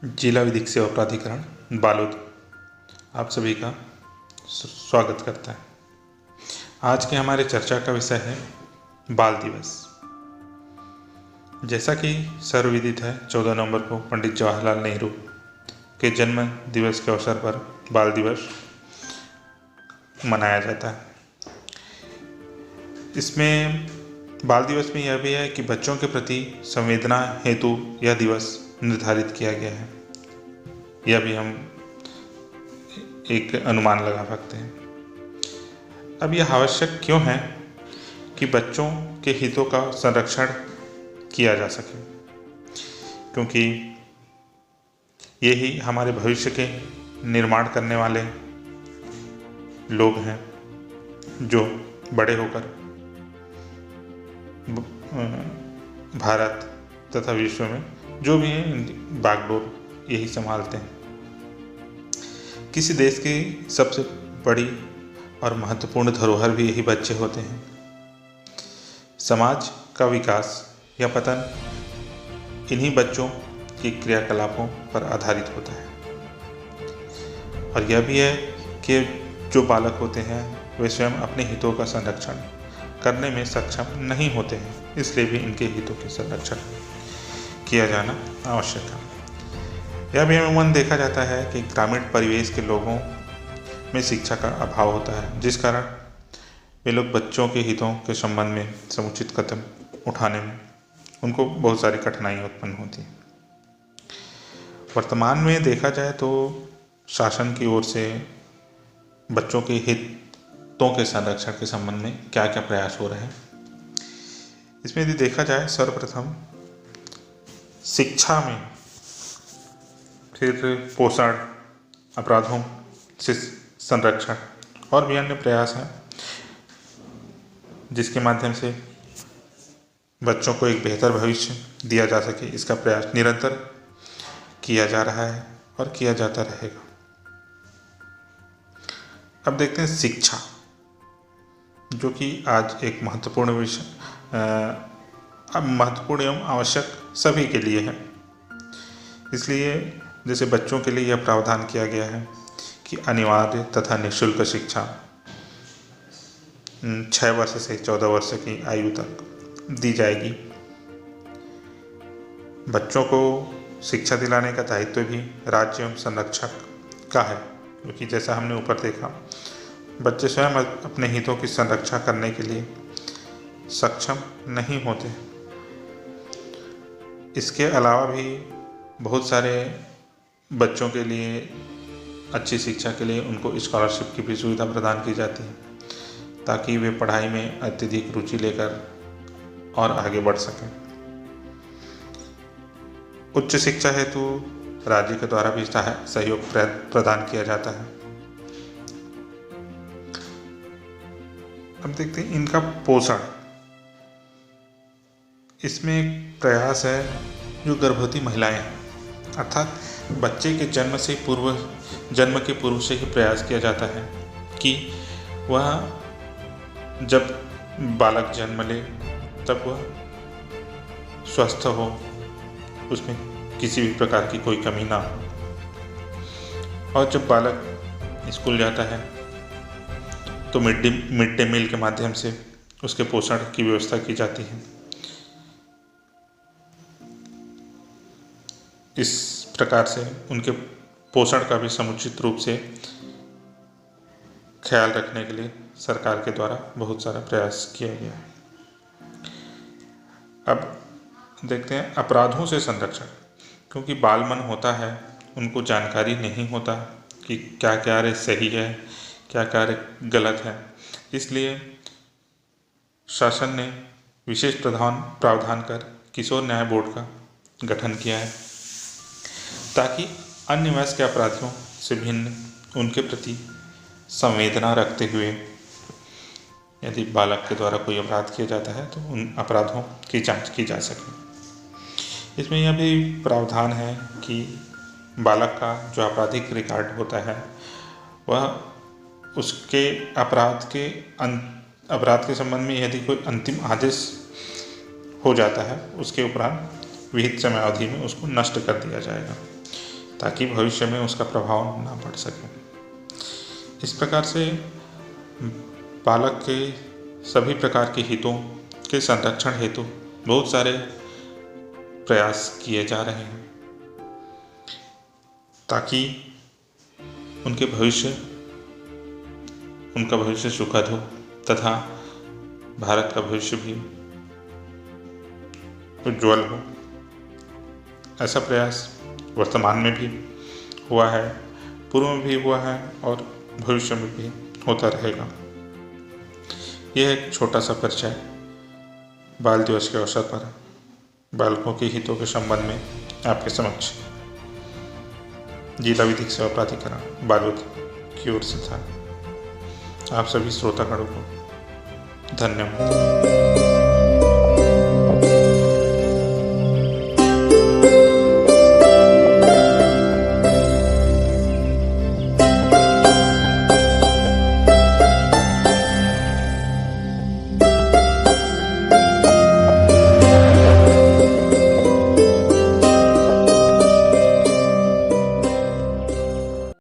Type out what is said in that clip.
जिला विधिक सेवा प्राधिकरण बालोद आप सभी का स्वागत करता है। आज के हमारे चर्चा का विषय है बाल दिवस। जैसा कि सर्वविदित है, 14 नवंबर को पंडित जवाहरलाल नेहरू के जन्म दिवस के अवसर पर बाल दिवस मनाया जाता है। इसमें बाल दिवस में यह भी है कि बच्चों के प्रति संवेदना हेतु यह दिवस निर्धारित किया गया है। यह भी हम एक अनुमान लगा सकते हैं। अब यह आवश्यक क्यों है कि बच्चों के हितों का संरक्षण किया जा सके, क्योंकि यही हमारे भविष्य के निर्माण करने वाले लोग हैं, जो बड़े होकर भारत तथा विश्व में जो भी है बागडोर यही संभालते हैं। किसी देश की सबसे बड़ी और महत्वपूर्ण धरोहर भी यही बच्चे होते हैं। समाज का विकास या पतन इन्हीं बच्चों के क्रियाकलापों पर आधारित होता है। और यह भी है कि जो बालक होते हैं वे स्वयं अपने हितों का संरक्षण करने में सक्षम नहीं होते हैं, इसलिए भी इनके हितों के संरक्षण किया जाना आवश्यक है। यह भी अमूमन देखा जाता है कि ग्रामीण परिवेश के लोगों में शिक्षा का अभाव होता है, जिस कारण वे लोग बच्चों के हितों के संबंध में समुचित कदम उठाने में उनको बहुत सारी कठिनाइयाँ उत्पन्न होती हैं। वर्तमान में देखा जाए तो शासन की ओर से बच्चों के हितों के संरक्षण के संबंध में क्या क्या प्रयास हो रहे हैं, इसमें यदि देखा जाए, सर्वप्रथम शिक्षा में, फिर पोषण, अपराधों से संरक्षण और भी अन्य प्रयास हैं, जिसके माध्यम से बच्चों को एक बेहतर भविष्य दिया जा सके। इसका प्रयास निरंतर किया जा रहा है और किया जाता रहेगा। अब देखते हैं शिक्षा, जो कि आज एक महत्वपूर्ण विषय महत्वपूर्ण एवं आवश्यक सभी के लिए है। इसलिए जैसे बच्चों के लिए यह प्रावधान किया गया है कि अनिवार्य तथा निःशुल्क शिक्षा 6 वर्ष से 14 वर्ष की आयु तक दी जाएगी। बच्चों को शिक्षा दिलाने का दायित्व भी राज्य एवं संरक्षक का है, क्योंकि जैसा हमने ऊपर देखा, बच्चे स्वयं अपने हितों की संरक्षा करने के लिए सक्षम नहीं होते। इसके अलावा भी बहुत सारे बच्चों के लिए अच्छी शिक्षा के लिए उनको स्कॉलरशिप की भी सुविधा प्रदान की जाती है, ताकि वे पढ़ाई में अत्यधिक रुचि लेकर और आगे बढ़ सकें। उच्च शिक्षा हेतु राज्य के द्वारा भी सहयोग प्रदान किया जाता है। अब देखते हैं इनका पोषण। इसमें एक प्रयास है जो गर्भवती महिलाएं हैं, अर्थात बच्चे के जन्म के पूर्व से ही प्रयास किया जाता है कि वह जब बालक जन्म ले तब वह स्वस्थ हो, उसमें किसी भी प्रकार की कोई कमी ना हो। और जब बालक स्कूल जाता है तो मिड डे मील के माध्यम से उसके पोषण की व्यवस्था की जाती है। इस प्रकार से उनके पोषण का भी समुचित रूप से ख्याल रखने के लिए सरकार के द्वारा बहुत सारा प्रयास किया गया है। अब देखते हैं अपराधों से संरक्षण, क्योंकि बाल मन होता है, उनको जानकारी नहीं होता कि क्या कार्य सही है, क्या कार्य गलत है। इसलिए शासन ने विशेष प्रावधान कर किशोर न्याय बोर्ड का गठन किया है, ताकि अन्य वयस्क अपराधियों से भिन्न उनके प्रति संवेदना रखते हुए यदि बालक के द्वारा कोई अपराध किया जाता है तो उन अपराधों की जांच की जा सके। इसमें यह भी प्रावधान है कि बालक का जो आपराधिक रिकॉर्ड होता है वह उसके अपराध के संबंध में यदि कोई अंतिम आदेश हो जाता है, उसके उपरांत विहित समय अवधि में उसको नष्ट कर दिया जाएगा। ताकि भविष्य में उसका प्रभाव ना पड़ सके। इस प्रकार से बालक के सभी प्रकार के हितों के संरक्षण हेतु बहुत सारे प्रयास किए जा रहे हैं, ताकि उनका भविष्य सुखद हो तथा भारत का भविष्य भी उज्ज्वल हो। ऐसा प्रयास वर्तमान में भी हुआ है, पूर्व में भी हुआ है और भविष्य में भी होता रहेगा। यह एक छोटा सा परिचय बाल दिवस के अवसर पर बालकों के हितों के संबंध में आपके समक्ष जिला विधिक सेवा प्राधिकरण बालोद की ओर से था। आप सभी श्रोतागणों को धन्यवाद।